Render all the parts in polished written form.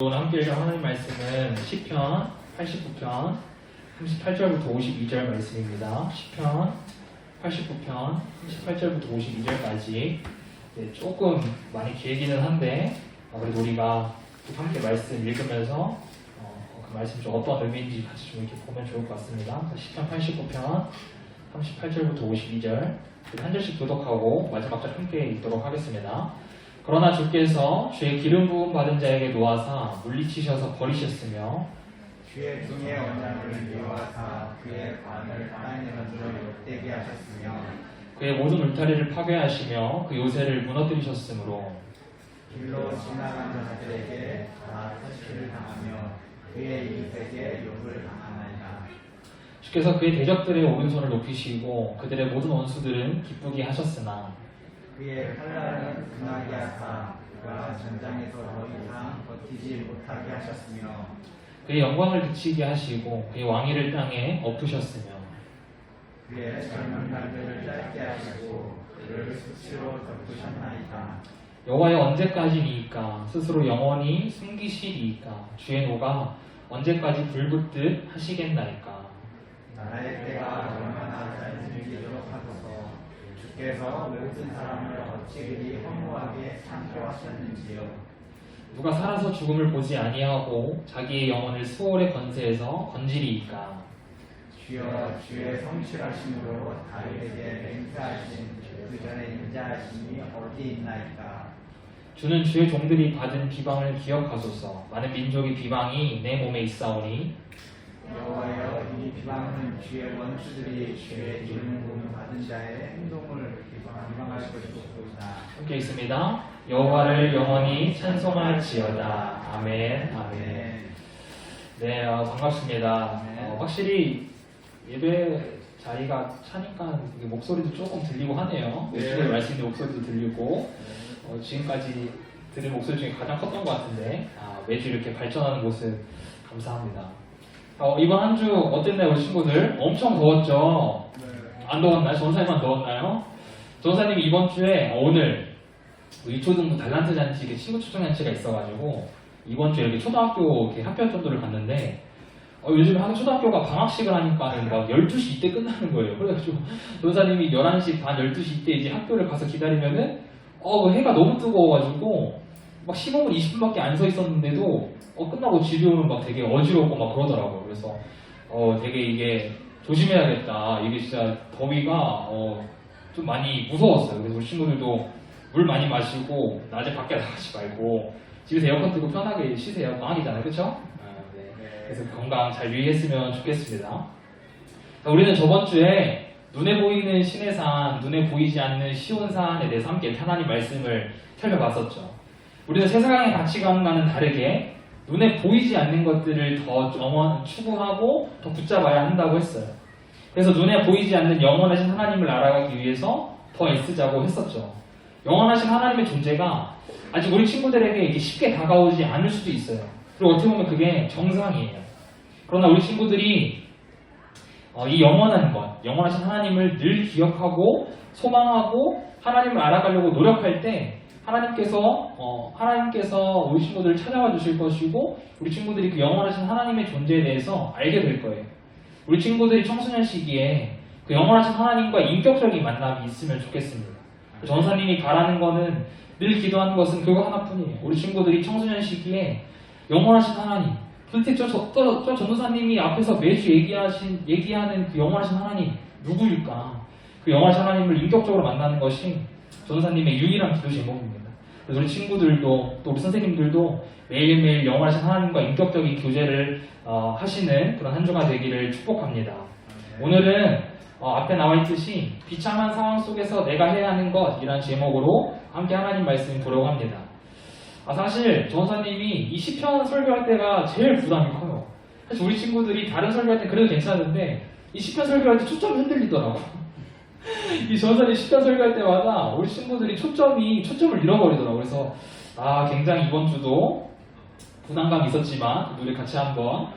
오늘 함께 읽을 하나님 말씀은 시편 89편 38절부터 52절 말씀입니다. 시편 89편 38절부터 52절까지 조금 많이 길기는 한데 그래도 우리가 함께 말씀 읽으면서 그 말씀 좀 어떤 의미인지 같이 좀 이렇게 보면 좋을 것 같습니다. 시편 89편 38절부터 52절 한 절씩 교독하고 마지막 절 함께 읽도록 하겠습니다. 그러나 주께서 주의 기름 부음 받은 자에게 놓아사 물리치셔서 버리셨으며 주의 등에 언약을 미워하사 그의 관을 땅에 던져 욕되게 하셨으며 그의 모든 울타리를 파괴하시며 그 요새를 무너뜨리셨으므로 길로 지나간 자들에게 다 터치를 당하며 그의 이웃에게 욕을 당하나이다. 주께서 그의 대적들의 오른손을 높이시고 그들의 모든 원수들은 기쁘게 하셨으나 그의 칼날은 금하게 하사 그가 전장에서 더 이상 버티지 못하게 하셨으며 그의 영광을 그치게 하시고 그의 왕위를 땅에 엎으셨으며 그의 젊은 날들을 짧게 하시고 그를 수치로 덮으셨나이다. 여호와여 언제까지니이까 스스로 영원히 숨기시리이까 주의 노가 언제까지 불붙듯 하시겠나이까. 나라의 때가 얼마나 짧은지도록 하소서. 주께서 모든 사람을 어찌 그리 허무하게 창조하셨는지요. 누가 살아서 죽음을 보지 아니하고 자기의 영혼을 수월의 권세에서 건지리이까. 주여 주의 성실하심으로 다윗에게 맹세하신 그 전에 인자하심이 어디 있나이까. 주는 주의 종들이 받은 비방을 기억하소서. 많은 민족의 비방이 내 몸에 있사오니 여호와여 이 비방은 주의 원수들이 주의 기름 부음 받은 자의 행동을 비방할 것이옵소이다. 함께 있습니다. 여호와를 영원히 찬송할지어다. 아멘. 아멘. 네, 반갑습니다. 확실히 예배 자리가 차니까 목소리도 조금 들리고 하네요. 오늘 말씀의 목소리도 들리고 지금까지 들은 목소리 중에 가장 컸던 것 같은데 매주 이렇게 발전하는 모습 감사합니다. 이번 한 주 어땠나요, 우리 친구들? 엄청 더웠죠? 안 더웠나요? 전사님만 더웠나요? 전사님이 이번 주에 오늘 유초등부 달란트 잔치, 친구 초청 잔치가 있어가지고 이번 주에 이렇게 초등학교 학교 정도를 갔는데 요즘 한 초등학교가 방학식을 하니까는 막 12시 이때 끝나는 거예요. 그래가지고 전사님이 11시 반, 12시 이때 이제 학교를 가서 기다리면은 그 해가 너무 뜨거워가지고 막 15분, 20분밖에 안 서 있었는데도 끝나고 집에 오면 막 되게 어지럽고 막 그러더라고요. 그래서 되게 이게 조심해야겠다. 이게 진짜 더위가 좀 많이 무서웠어요. 그래서 우리 친구들도 물 많이 마시고 낮에 밖에 나가지 말고 집에서 에어컨 틀고 편하게 쉬세요. 방학이잖아요. 그쵸? 네. 그래서 건강 잘 유의했으면 좋겠습니다. 우리는 저번 주에 눈에 보이는 신의 산, 눈에 보이지 않는 시온산에 대해서 함께 하나님 말씀을 살펴봤었죠. 우리는 세상의 가치관과는 다르게 눈에 보이지 않는 것들을 더 추구하고 더 붙잡아야 한다고 했어요. 그래서 눈에 보이지 않는 영원하신 하나님을 알아가기 위해서 더 애쓰자고 했었죠. 영원하신 하나님의 존재가 아직 우리 친구들에게 이게 쉽게 다가오지 않을 수도 있어요. 그리고 어떻게 보면 그게 정상이에요. 그러나 우리 친구들이 이 영원한 것, 영원하신 하나님을 늘 기억하고 소망하고 하나님을 알아가려고 노력할 때 하나님께서 우리 친구들을 찾아와 주실 것이고 우리 친구들이 그 영원하신 하나님의 존재에 대해서 알게 될 거예요. 우리 친구들이 청소년 시기에 그 영원하신 하나님과 인격적인 만남이 있으면 좋겠습니다. 전사님이 바라는 거는 늘 기도하는 것은 그거 하나뿐이에요. 우리 친구들이 청소년 시기에 영원하신 하나님, 도대체 저 전도사님이 앞에서 매주 얘기하는 그 영원하신 하나님 누구일까? 그 영원하신 하나님을 인격적으로 만나는 것이 전도사님의 유일한 기도 제목입니다. 그래서 우리 친구들도 또 우리 선생님들도 매일매일 영원하신 하나님과 인격적인 교제를 하시는 그런 한 주가 되기를 축복합니다. 오늘은 앞에 나와 있듯이 비참한 상황 속에서 내가 해야 하는 것이라는 제목으로 함께 하나님 말씀을 보려고 합니다. 사실 전도사님이 이 시편 설교할 때가 제일 부담이 커요. 사실 우리 친구들이 다른 설교할 때 그래도 괜찮은데 이 시편 설교할 때 초점이 흔들리더라고. 이 전사님 시편 설교할 때마다 우리 친구들이 초점을 잃어버리더라고요. 그래서 굉장히 이번 주도 부담감이 있었지만 우리 같이 한번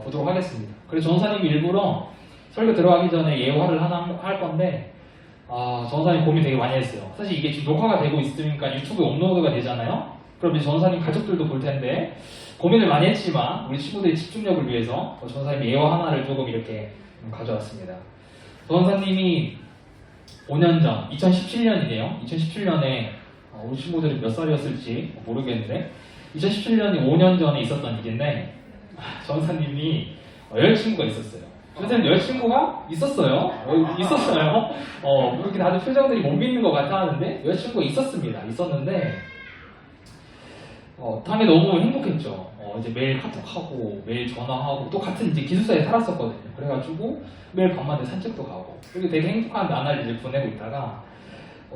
보도록 하겠습니다. 그래서 전사님이 일부러 설교 들어가기 전에 예화를 하나 할 건데 전사님 고민 되게 많이 했어요. 사실 이게 지금 녹화가 되고 있으니까 유튜브에 업로드가 되잖아요. 그럼 이제 전사님 가족들도 볼 텐데 고민을 많이 했지만 우리 친구들의 집중력을 위해서 전사님 예화 하나를 조금 이렇게 가져왔습니다. 전사님이 5년 전, 2017년이네요. 2017년에 우리 친구들이 몇 살이었을지 모르겠는데 2017년이 5년 전에 있었던 일인데 전사님이 여자친구가 있었어요. 전사님 여자친구가 있었어요. 있었어요. 그렇게 다들 표정들이 못 믿는 것 같아 하는데 여자친구가 있었습니다. 있었는데 당연히 너무 행복했죠. 이제 매일 카톡하고 매일 전화하고 또 같은 이제 기숙사에 살았었거든요. 그래가지고 매일 밤마다 산책도 가고 그리고 되게 행복한 나날을 이제 보내고 있다가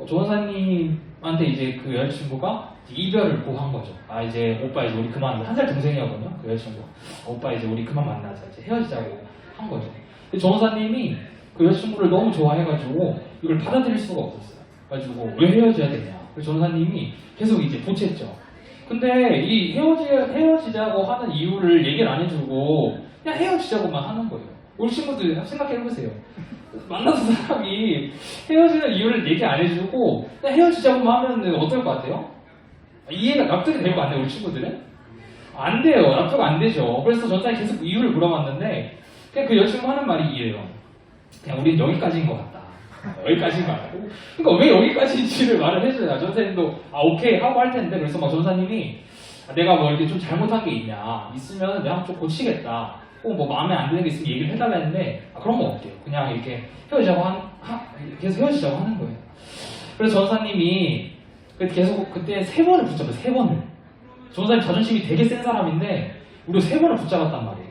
조원사님한테 이제 그 여자친구가 이별을 고한 거죠. 이제 오빠 이제 우리 그만, 한 살 동생이었거든요. 그 여자친구가. 오빠 이제 우리 그만 만나자. 이제 헤어지자고 한 거죠. 근데 조원사님이 그 여자친구를 너무 좋아해가지고 이걸 받아들일 수가 없었어요. 그래가지고 왜 헤어져야 되냐. 그래서 조원사님이 계속 이제 보챘죠. 근데 이 헤어지자고 하는 이유를 얘기를 안 해주고 그냥 헤어지자고만 하는 거예요. 우리 친구들 생각해보세요. 만나서 사람이 헤어지는 이유를 얘기 안 해주고 그냥 헤어지자고만 하면 어떨 것 같아요? 이해가 납득이 되고 안 돼요, 우리 친구들은? 안 돼요. 납득 안 되죠. 그래서 전사님 계속 이유를 물어봤는데 그냥 그 여자친구 하는 말이 이래요. 그냥 우린 여기까지인 것 같다. 여기까지인 것 같고. 그러니까 왜 여기까지인지를 말을 해줘야 전사님도 오케이 하고 할 텐데 그래서 막 전사님이 내가 뭐 이렇게 좀 잘못한 게 있으면 내가 좀 고치겠다. 꼭 뭐 마음에 안 드는 게 있으면 얘기를 해달라 했는데 그런 거 없대요. 그냥 이렇게 계속 헤어지자고 하는 거예요. 그래서 전사님이 계속 그때 3번을 붙잡아요. 3번을. 전사님 자존심이 되게 센 사람인데 우리 3번을 붙잡았단 말이에요.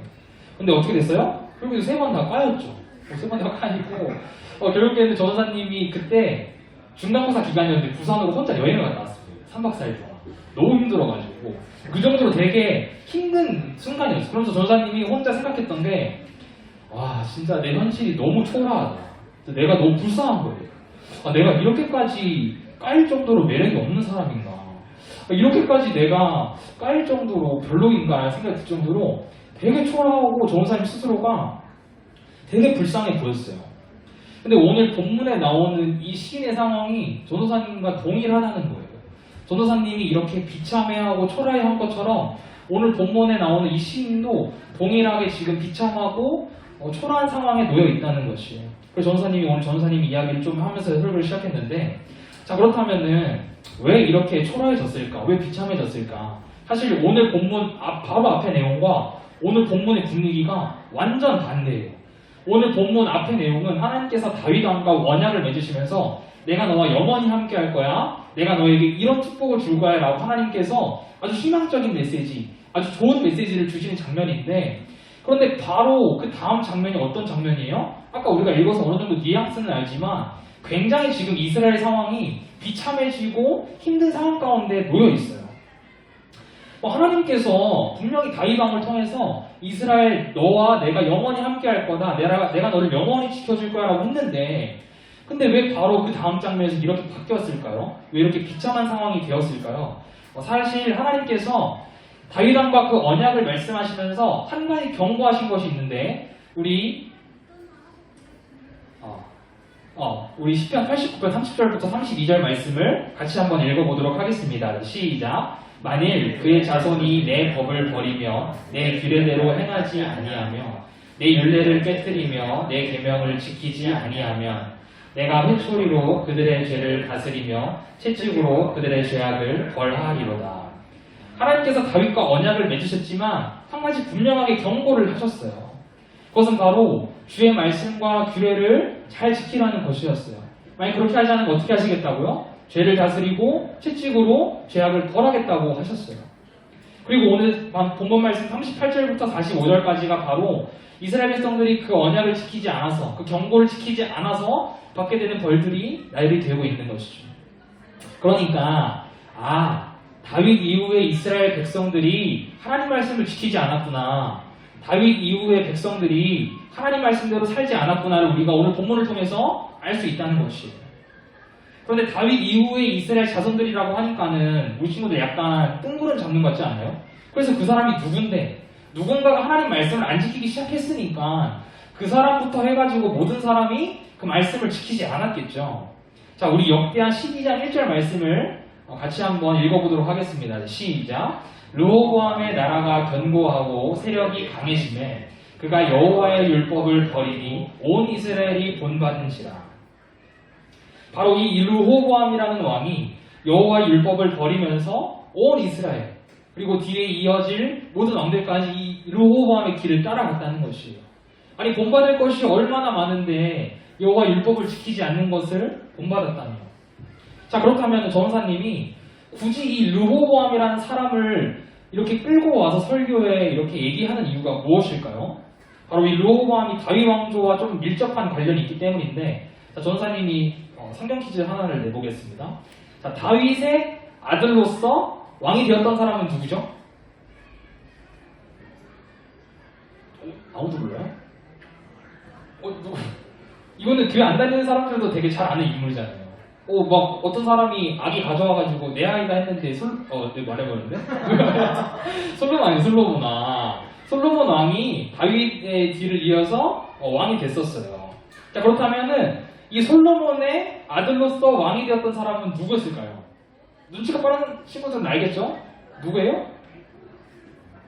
근데 어떻게 됐어요? 결국에 3번 다 까였죠. 3번 다 까이고 결국에는 전사님이 그때 중간고사 기간이었는데 부산으로 혼자 여행을 갔다 왔습니다. 3박 4일 동안. 너무 힘들어가지고 그 정도로 되게 힘든 순간이었어요. 그래서 전사님이 혼자 생각했던 게 와 진짜 내 현실이 너무 초라하다. 내가 너무 불쌍한 거예요. 내가 이렇게까지 까일 정도로 매력이 없는 사람인가. 이렇게까지 내가 까일 정도로 별로인가 생각이 들 정도로 되게 초라하고 전사님 스스로가 되게 불쌍해 보였어요. 근데 오늘 본문에 나오는 이 시인의 상황이 전도사님과 동일하다는 거예요. 전도사님이 이렇게 비참해하고 초라해한 것처럼 오늘 본문에 나오는 이 시인도 동일하게 지금 비참하고 초라한 상황에 놓여 있다는 것이에요. 그래서 전도사님이 오늘 전도사님 이야기를 좀 하면서 흐름을 시작했는데 자 그렇다면은 왜 이렇게 초라해졌을까? 왜 비참해졌을까? 사실 오늘 본문 바로 앞의 내용과 오늘 본문의 분위기가 완전 반대예요. 오늘 본문 앞의 내용은 하나님께서 다윗 왕과 언약을 맺으시면서 내가 너와 영원히 함께 할 거야. 내가 너에게 이런 축복을 줄 거야 라고 하나님께서 아주 희망적인 메시지, 아주 좋은 메시지를 주시는 장면인데 그런데 바로 그 다음 장면이 어떤 장면이에요? 아까 우리가 읽어서 어느 정도 뉘앙스는 알지만 굉장히 지금 이스라엘 상황이 비참해지고 힘든 상황 가운데 놓여 있어요. 하나님께서 분명히 다윗 왕을 통해서 이스라엘 너와 내가 영원히 함께 할 거다. 내가 너를 영원히 지켜줄 거야 라고 했는데 근데 왜 바로 그 다음 장면에서 이렇게 바뀌었을까요? 왜 이렇게 비참한 상황이 되었을까요? 사실 하나님께서 다윗 왕과 그 언약을 말씀하시면서 한 가지 경고하신 것이 있는데 우리 시편 89편 30절부터 32절 말씀을 같이 한번 읽어보도록 하겠습니다. 시작. 만일 그의 자손이 내 법을 버리며 내 규례대로 행하지 아니하며 내 율례를 깨뜨리며 내 계명을 지키지 아니하면 내가 회초리로 그들의 죄를 다스리며 채찍으로 그들의 죄악을 벌하리로다. 하나님께서 다윗과 언약을 맺으셨지만 한 가지 분명하게 경고를 하셨어요. 그것은 바로 주의 말씀과 규례를 잘 지키라는 것이었어요. 만약 그렇게 하지 않으면 어떻게 하시겠다고요? 죄를 다스리고 채찍으로 죄악을 벌하겠다고 하셨어요. 그리고 오늘 본문 말씀 38절부터 45절까지가 바로 이스라엘 백성들이 그 언약을 지키지 않아서 그 경고를 지키지 않아서 받게 되는 벌들이 나열이 되고 있는 것이죠. 그러니까 다윗 이후에 이스라엘 백성들이 하나님 말씀을 지키지 않았구나. 다윗 이후의 백성들이 하나님 말씀대로 살지 않았구나를 우리가 오늘 본문을 통해서 알 수 있다는 것이에요. 그런데 다윗 이후의 이스라엘 자손들이라고 하니까는 우리 친구들 약간 뜬구름 잡는 것 같지 않아요? 그래서 그 사람이 누군데? 누군가가 하나님 말씀을 안 지키기 시작했으니까 그 사람부터 해가지고 모든 사람이 그 말씀을 지키지 않았겠죠. 자, 우리 역대하 12장 1절 말씀을 같이 한번 읽어보도록 하겠습니다. 시작. 르호보암의 나라가 견고하고 세력이 강해지매 그가 여호와의 율법을 버리니 온 이스라엘이 본받은지라. 바로 이 르호보암이라는 왕이 여호와의 율법을 버리면서 온 이스라엘 그리고 뒤에 이어질 모든 왕들까지 이 르호보암의 길을 따라갔다는 것이에요. 아니 본받을 것이 얼마나 많은데 여호와 율법을 지키지 않는 것을 본받았다며. 자, 그렇다면 전사님이 굳이 이 르호보암이라는 사람을 이렇게 끌고 와서 설교에 이렇게 얘기하는 이유가 무엇일까요? 바로 이 르호보암이 다윗 왕조와 좀 밀접한 관련이 있기 때문인데, 자, 전사님이 성경 퀴즈 하나를 내보겠습니다. 자, 다윗의 아들로서 왕이 되었던 사람은 누구죠? 아무도 몰라요? 누구? 이거는 교회 안 다니는 사람들도 되게 잘 아는 인물이잖아요. 막 어떤 사람이 아기 가져와가지고 내 아이가 했는데 말해버렸는데? 솔로몬 아니에요, 솔로몬 왕이 다윗의 뒤를 이어서 왕이 됐었어요. 자, 그렇다면은 이 솔로몬의 아들로서 왕이 되었던 사람은 누구였을까요? 눈치가 빠른 친구들은 알겠죠? 누구예요?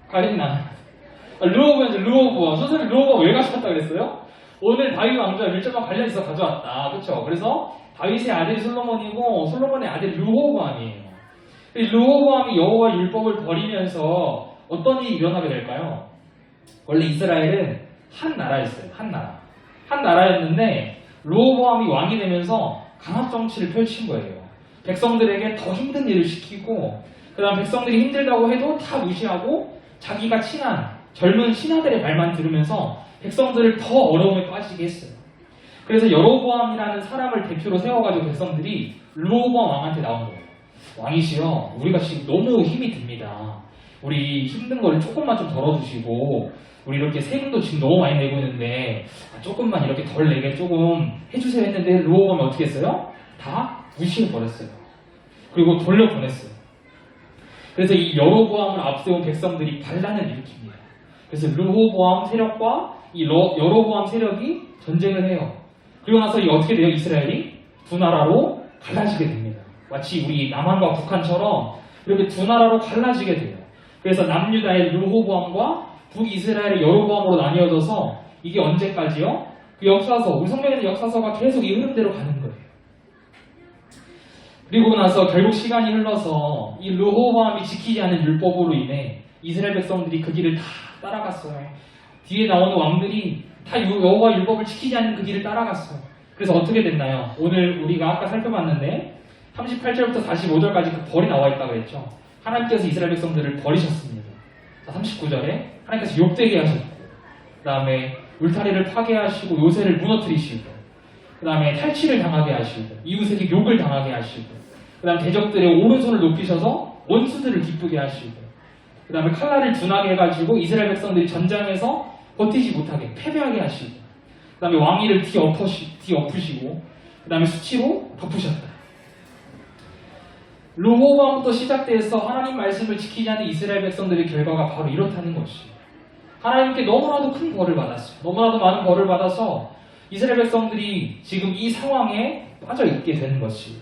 가린나. 르호보암. 선생님 르호보암 왜 가져왔다 그랬어요? 오늘 다윗 왕조와 밀접한 관련이 있어 가져왔다. 그렇죠? 그래서 다윗의 아들이 솔로몬이고 솔로몬의 아들이 르호보암이에요. 르호보암이 여호와 율법을 버리면서 어떤 일이 일어나게 될까요? 원래 이스라엘은 한 나라였어요. 한 나라였는데 르호보암이 왕이 되면서 강압 정치를 펼친 거예요. 백성들에게 더 힘든 일을 시키고 그 다음 백성들이 힘들다고 해도 다 무시하고 자기가 친한 젊은 신하들의 말만 들으면서 백성들을 더 어려움에 빠지게 했어요. 그래서 여로보암이라는 사람을 대표로 세워가지고 백성들이 르호보암 왕한테 나온 거예요. 왕이시여, 우리가 지금 너무 힘이 듭니다. 우리 힘든 거를 조금만 좀 덜어주시고 우리 이렇게 세금도 지금 너무 많이 내고 있는데 조금만 이렇게 덜 내게 조금 해주세요 했는데 르호보암이 어떻게 했어요? 다 무시해버렸어요. 그리고 돌려보냈어요. 그래서 이 여로보암을 앞세운 백성들이 반란을 일으킵니다. 그래서 르호보암 세력과 이 여로보암 세력이 전쟁을 해요. 그리고 나서 어떻게 돼요? 이스라엘이 두 나라로 갈라지게 됩니다. 마치 우리 남한과 북한처럼 이렇게 두 나라로 갈라지게 돼요. 그래서 남유다의 르호보암과 북이스라엘의 여로보암으로 나뉘어져서 이게 언제까지요? 그 역사서, 우리 성경에는 역사서가 계속 이 흐름대로 가는 거예요. 그리고 나서 결국 시간이 흘러서 이 르호보암이 지키지 않은 율법으로 인해 이스라엘 백성들이 그 길을 다 따라갔어요. 뒤에 나오는 왕들이 다 여호와 율법을 지키지 않는 그 길을 따라갔어요. 그래서 어떻게 됐나요? 오늘 우리가 아까 살펴봤는데 38절부터 45절까지 그 벌이 나와 있다고 했죠. 하나님께서 이스라엘 백성들을 버리셨습니다. 39절에 하나님께서 욕되게 하셨고 그 다음에 울타리를 파괴하시고 요새를 무너뜨리시고 그 다음에 탈취를 당하게 하시고 이웃에게 욕을 당하게 하시고 그 다음 대적들의 오른손을 높이셔서 원수들을 기쁘게 하시고 그 다음에 칼날을 둔하게 해가지고 이스라엘 백성들이 전장에서 버티지 못하게 패배하게 하시고 그 다음에 왕위를 뒤엎으시고 그 다음에 수치로 덮으셨다. 르호보암부터 시작돼서 하나님 말씀을 지키지 않는 이스라엘 백성들의 결과가 바로 이렇다는 것이 하나님께 너무나도 큰 벌을 받았어요. 너무나도 많은 벌을 받아서 이스라엘 백성들이 지금 이 상황에 빠져 있게 되는 것이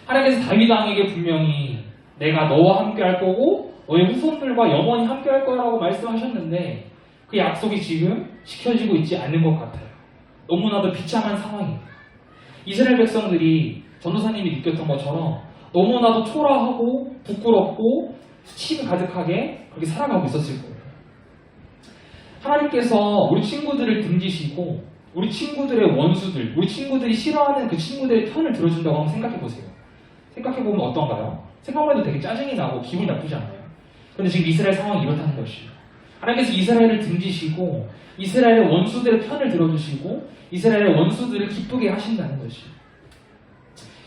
하나님께서 다윗 왕에게 분명히 내가 너와 함께 할 거고 너의 후손들과 영원히 함께 할 거라고 말씀하셨는데 그 약속이 지금 지켜지고 있지 않는 것 같아요. 너무나도 비참한 상황입니다. 이스라엘 백성들이 전도사님이 느꼈던 것처럼 너무나도 초라하고 부끄럽고 수치심 가득하게 그렇게 살아가고 있었을 거예요. 하나님께서 우리 친구들을 등지시고 우리 친구들의 원수들, 우리 친구들이 싫어하는 그 친구들의 편을 들어준다고 한번 생각해보세요. 생각해보면 어떤가요? 생각만 해도 되게 짜증이 나고 기분이 나쁘지 않아요? 그런데 지금 이스라엘 상황이 이렇다는 것이에요. 하나님께서 이스라엘을 등지시고 이스라엘의 원수들의 편을 들어주시고 이스라엘의 원수들을 기쁘게 하신다는 것이에요.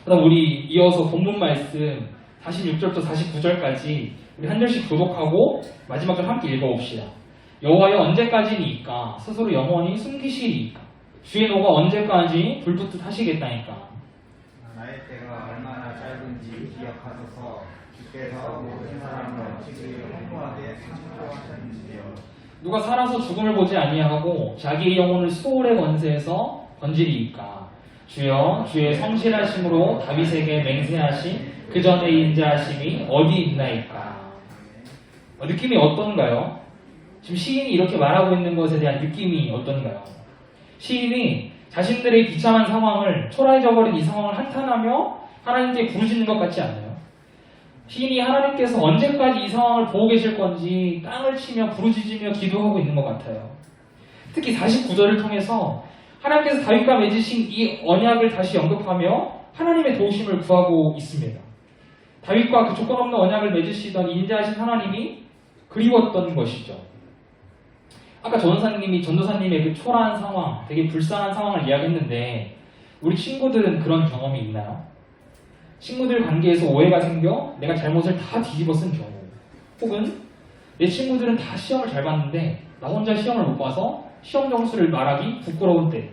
그다음 우리 이어서 본문 말씀 46절부터 49절까지 우리 한 절씩 교독하고 마지막 절 함께 읽어봅시다. 여호와여 언제까지니까 스스로 영원히 숨기시리이까 주의 노가 언제까지 불붙듯 하시겠다니까 나의 때가 얼마나 짧은지 기억하소서. 주께서 모든 사람을 어찌 허무하게 창조하셨는지요. 누가 살아서 죽음을 보지 아니하고 자기의 영혼을 수월의 권세에서 건지리이까 주여 주의 성실하심으로 다윗에게 맹세하신 그 전에 인자하심이 어디 있나이까. 느낌이 어떤가요? 지금 시인이 이렇게 말하고 있는 것에 대한 느낌이 어떤가요? 시인이 자신들의 비참한 상황을, 초라해져버린 이 상황을 한탄하며 하나님께 부르짖는 것 같지 않나요? 시인이 하나님께서 언제까지 이 상황을 보고 계실 건지 땅을 치며 부르짖으며 기도하고 있는 것 같아요. 특히 49절을 통해서 하나님께서 다윗과 맺으신 이 언약을 다시 언급하며 하나님의 도우심을 구하고 있습니다. 다윗과 그 조건 없는 언약을 맺으시던 인자하신 하나님이 그리웠던 것이죠. 아까 전도사님의 그 초라한 상황, 되게 불쌍한 상황을 이야기했는데 우리 친구들은 그런 경험이 있나요? 친구들 관계에서 오해가 생겨 내가 잘못을 다 뒤집어 쓴 경우, 혹은 내 친구들은 다 시험을 잘 봤는데 나 혼자 시험을 못 봐서 시험 점수를 말하기 부끄러운 때,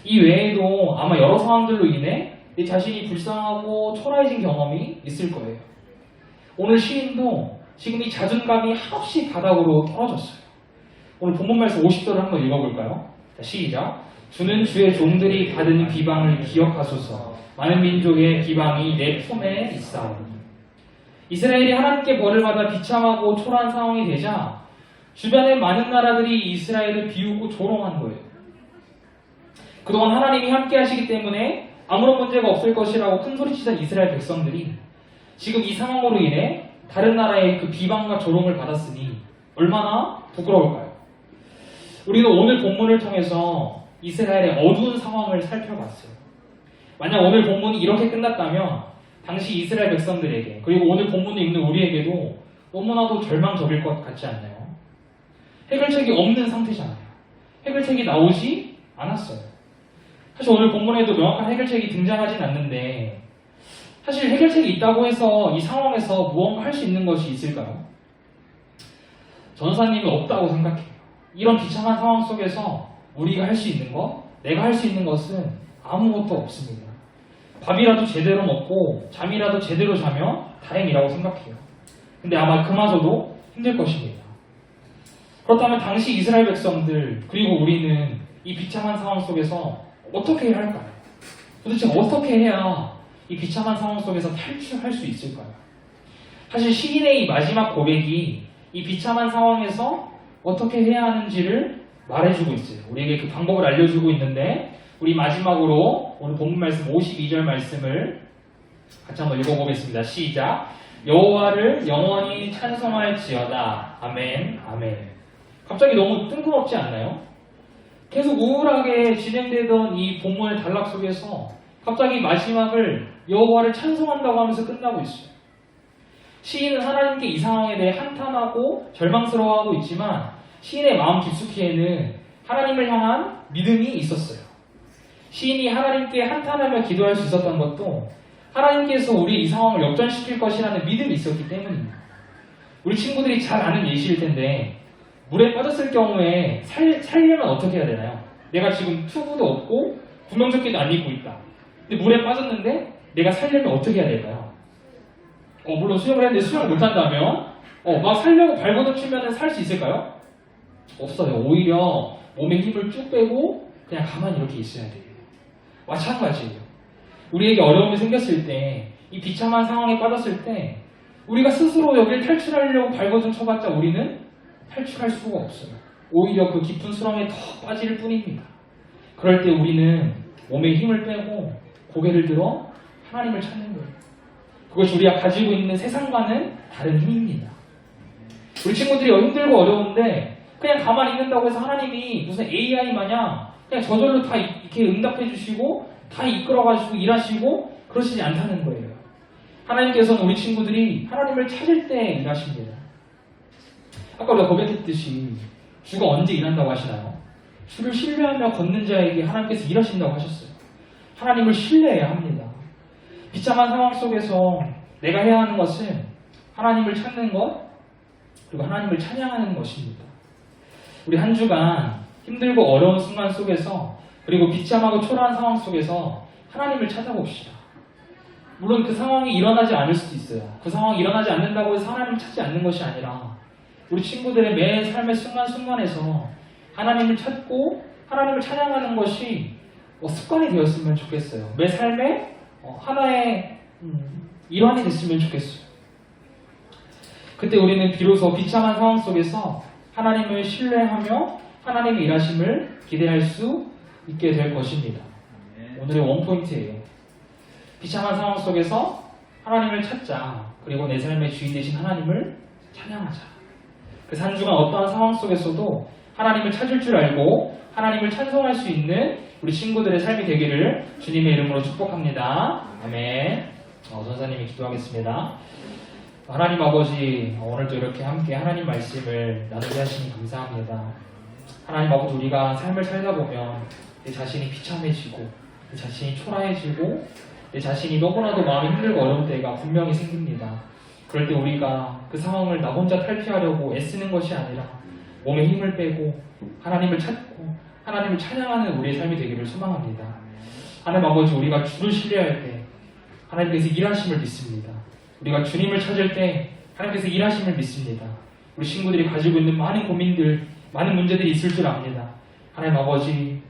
이 외에도 아마 여러 상황들로 인해 내 자신이 불쌍하고 초라해진 경험이 있을 거예요. 오늘 시인도 지금 이 자존감이 한없이 바닥으로 떨어졌어요. 오늘 본문 말씀 50절을 한번 읽어볼까요? 자, 시작. 주는 주의 종들이 받은 비방을 기억하소서. 많은 민족의 비방이 내 품에 있사오니. 이스라엘이 하나님께 벌을 받아 비참하고 초라한 상황이 되자 주변의 많은 나라들이 이스라엘을 비웃고 조롱한 거예요. 그동안 하나님이 함께 하시기 때문에 아무런 문제가 없을 것이라고 큰소리치던 이스라엘 백성들이 지금 이 상황으로 인해 다른 나라의 그 비방과 조롱을 받았으니 얼마나 부끄러울까요? 우리는 오늘 본문을 통해서 이스라엘의 어두운 상황을 살펴봤어요. 만약 오늘 본문이 이렇게 끝났다면 당시 이스라엘 백성들에게, 그리고 오늘 본문을 읽는 우리에게도 너무나도 절망적일 것 같지 않나요? 해결책이 없는 상태잖아요. 해결책이 나오지 않았어요. 사실 오늘 본문에도 명확한 해결책이 등장하진 않는데, 사실 해결책이 있다고 해서 이 상황에서 무언가 할 수 있는 것이 있을까요? 전도사님이 없다고 생각해요. 이런 비참한 상황 속에서 우리가 할 수 있는 것, 내가 할 수 있는 것은 아무것도 없습니다. 밥이라도 제대로 먹고 잠이라도 제대로 자면 다행이라고 생각해요. 근데 아마 그마저도 힘들 것입니다. 그렇다면 당시 이스라엘 백성들, 그리고 우리는 이 비참한 상황 속에서 어떻게 해야 할까요? 도대체 어떻게 해야 이 비참한 상황 속에서 탈출할 수 있을까요? 사실 시인의 이 마지막 고백이 이 비참한 상황에서 어떻게 해야 하는지를 말해주고 있어요. 우리에게 그 방법을 알려주고 있는데, 우리 마지막으로 오늘 본문 말씀 52절 말씀을 같이 한번 읽어보겠습니다. 시작. 여호와를 영원히 찬송할지어다. 아멘, 아멘. 갑자기 너무 뜬금없지 않나요? 계속 우울하게 진행되던 이 본문의 단락 속에서 갑자기 마지막을 여호와를 찬송한다고 하면서 끝나고 있어요. 시인은 하나님께 이 상황에 대해 한탄하고 절망스러워하고 있지만 시인의 마음 깊숙이에는 하나님을 향한 믿음이 있었어요. 시인이 하나님께 한탄하며 기도할 수 있었던 것도 하나님께서 우리 이 상황을 역전시킬 것이라는 믿음이 있었기 때문입니다. 우리 친구들이 잘 아는 예시일 텐데, 물에 빠졌을 경우에 살려면 어떻게 해야 되나요? 내가 지금 투구도 없고 구명조끼도 안 입고 있다. 근데 물에 빠졌는데 내가 살려면 어떻게 해야 될까요? 물론 수영을 했는데 수영을 못한다면 막 살려고 발버둥 치면 살 수 있을까요? 없어요. 오히려 몸에 힘을 쭉 빼고 그냥 가만히 이렇게 있어야 돼요. 마찬가지예요. 우리에게 어려움이 생겼을 때, 이 비참한 상황에 빠졌을 때 우리가 스스로 여기를 탈출하려고 발버둥 쳐봤자 우리는 탈출할 수가 없어요. 오히려 그 깊은 수렁에 더 빠질 뿐입니다. 그럴 때 우리는 몸에 힘을 빼고 고개를 들어 하나님을 찾는 거예요. 그것이 우리가 가지고 있는 세상과는 다른 힘입니다. 우리 친구들이 힘들고 어려운데 그냥 가만히 있는다고 해서 하나님이 무슨 AI 마냥 그냥 저절로 다 이렇게 응답해 주시고 다 이끌어가지고 일하시고 그러시지 않다는 거예요. 하나님께서는 우리 친구들이 하나님을 찾을 때 일하십니다. 아까 우리가 고백했듯이 주가 언제 일한다고 하시나요? 주를 신뢰하며 걷는 자에게 하나님께서 일하신다고 하셨어요. 하나님을 신뢰해야 합니다. 비참한 상황 속에서 내가 해야 하는 것은 하나님을 찾는 것, 그리고 하나님을 찬양하는 것입니다. 우리 한 주간 힘들고 어려운 순간 속에서, 그리고 비참하고 초라한 상황 속에서 하나님을 찾아봅시다. 물론 그 상황이 일어나지 않을 수도 있어요. 그 상황이 일어나지 않는다고 해서 하나님을 찾지 않는 것이 아니라 우리 친구들의 매 삶의 순간순간에서 하나님을 찾고 하나님을 찬양하는 것이 습관이 되었으면 좋겠어요. 내 삶의 하나의 일환이 됐으면 좋겠어요. 그때 우리는 비로소 비참한 상황 속에서 하나님을 신뢰하며 하나님의 일하심을 기대할 수 있게 될 것입니다. 오늘의 원포인트예요. 비참한 상황 속에서 하나님을 찾자. 그리고 내 삶의 주인 되신 하나님을 찬양하자. 그 산중한 어떠한 상황 속에서도 하나님을 찾을 줄 알고 하나님을 찬송할 수 있는 우리 친구들의 삶이 되기를 주님의 이름으로 축복합니다. 아멘. 전사님이 기도하겠습니다. 하나님 아버지, 오늘도 이렇게 함께 하나님 말씀을 나누게 하시니 감사합니다. 하나님 아버지, 우리가 삶을 살다 보면 내 자신이 비참해지고 내 자신이 초라해지고 내 자신이 너무나도 마음이 힘들고 어려운 때가 분명히 생깁니다. 그럴 때 우리가 그 상황을 나 혼자 탈피하려고 애쓰는 것이 아니라 몸에 힘을 빼고 하나님을 찾고 하나님을 찬양하는 우리의 삶이 되기를 소망합니다. 하나님 아버지, 우리가 주를 신뢰할 때 하나님께서 일하심을 믿습니다. 우리가 주님을 찾을 때 하나님께서 일하심을 믿습니다. 우리 친구들이 가지고 있는 많은 고민들, 많은 문제들이 있을 줄 압니다. 하나님 아버지,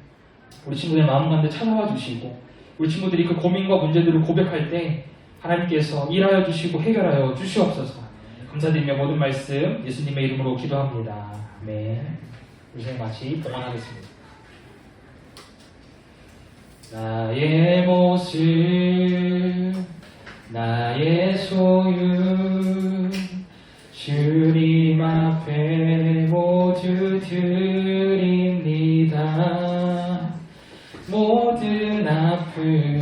우리 친구들의 마음 가운데 찾아와 주시고 우리 친구들이 그 고민과 문제들을 고백할 때 하나님께서 일하여 주시고 해결하여 주시옵소서. 감사드리며 모든 말씀 예수님의 이름으로 기도합니다. 아멘. 우리 선생님 같이 봉헌하겠습니다. 나의 모습, 나의 소유, 주님 앞에 모두 드립니다. 모든 아픔,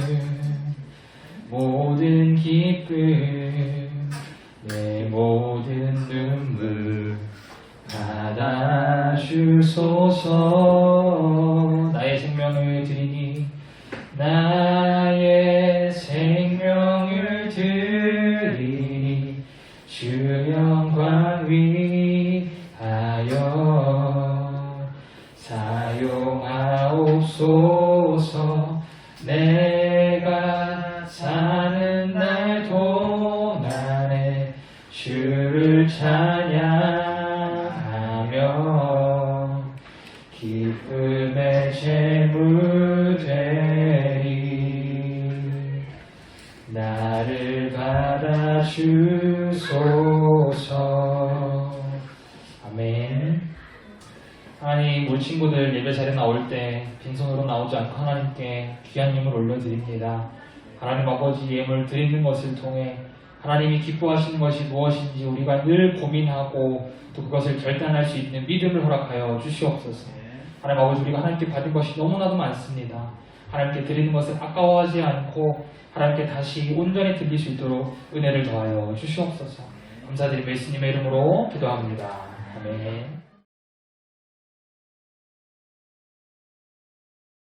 모든 기쁨, 내 모든 눈물 받아주소서. 나의 생명을 드리니, 나의 생명을 드리니 주 영광 위하여 사용하옵소서. 내가 사는 날 동안에 주를 찬양하며 기쁨의 제물 되리. 나를 받아주소서. 아멘. 하나님, 우리 친구들 예배 자리에 나올 때 빈손으로 나오지 않고 하나님께 귀한 예물 올려드립니다. 하나님 아버지, 예물 드리는 것을 통해 하나님이 기뻐하시는 것이 무엇인지 우리가 늘 고민하고 또 그것을 결단할 수 있는 믿음을 허락하여 주시옵소서. 하나님 아버지, 우리가 하나님께 받은 것이 너무나도 많습니다. 하나님께 드리는 것을 아까워하지 않고 하나님께 다시 온전히 드릴 수 있도록 은혜를 더하여 주시옵소서. 감사드리며 예수님의 이름으로 기도합니다. 아멘.